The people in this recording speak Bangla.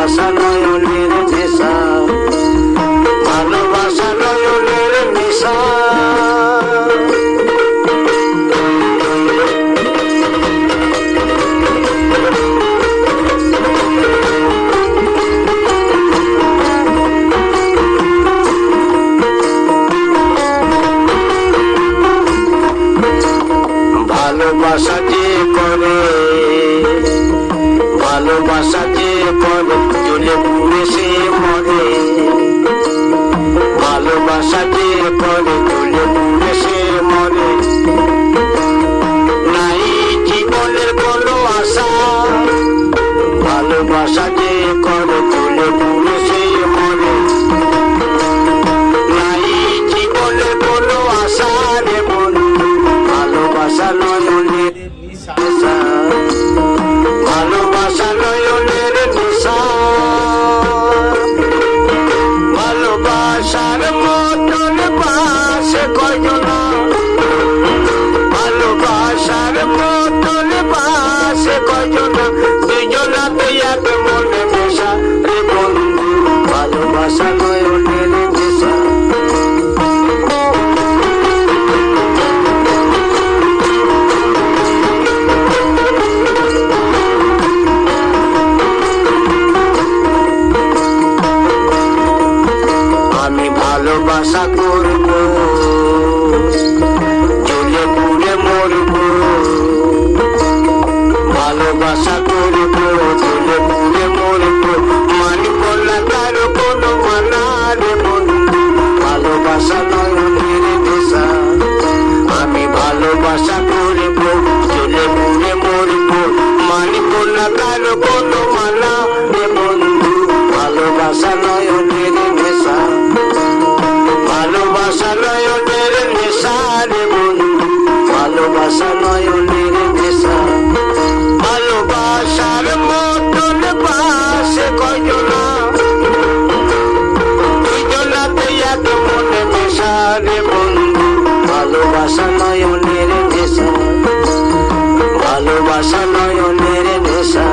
ভালোবাসা নয়নের নেশা, ভালোবাসা নয়নের নেশা। ভালোবাসা যে করে, ভালোবাসা যে করে জ্বলে পুড়ে সে মরে, ভালোবাসা যে করে জ্বলে পুড়ে সে মরে। নাই জীবনের কোনো আশা, ভালোবাসা যে করে জ্বলে পুড়ে সে মরে। নাই জীবনের কোনো আশা রে বন্ধু, ভালোবাসা নয়নের নেশা, ভালোবাসা নয়নের নেশা। ভালোবাসার মতন বাসে কয়জনা, ভালোবাসার মতন বাসে কয়জনা, দুজনাতে এক মনে মেশা রে বন্ধু, ভালোবাসা নয়নের নেশা। আমি ভালোবাসা করব, জ্বলে পুড়ে মরব, ভালোবাসা করব, জ্বলে পুড়ে মরব। মানব না তার কোনো মানা রে বন্ধু, ভালোবাসা নয়নের নেশা। আমি ভালোবাসা করব, জ্বলে পুড়ে মরব, মানব না তার কোনো মানা রে বন্ধু, ভালোবাসা নয়নের নেশা, ভালোবাসা নয়নের নেশা রে বন্ধু, ভালোবাসা নয়নের নেশা। ভালোবাসার মতন বাসে কয়জনা, দুইজনাতে এক মনে মেশা রে বন্ধু, ভালোবাসা নয়নের নেশা, ভালোবাসা নয়নের নেশা।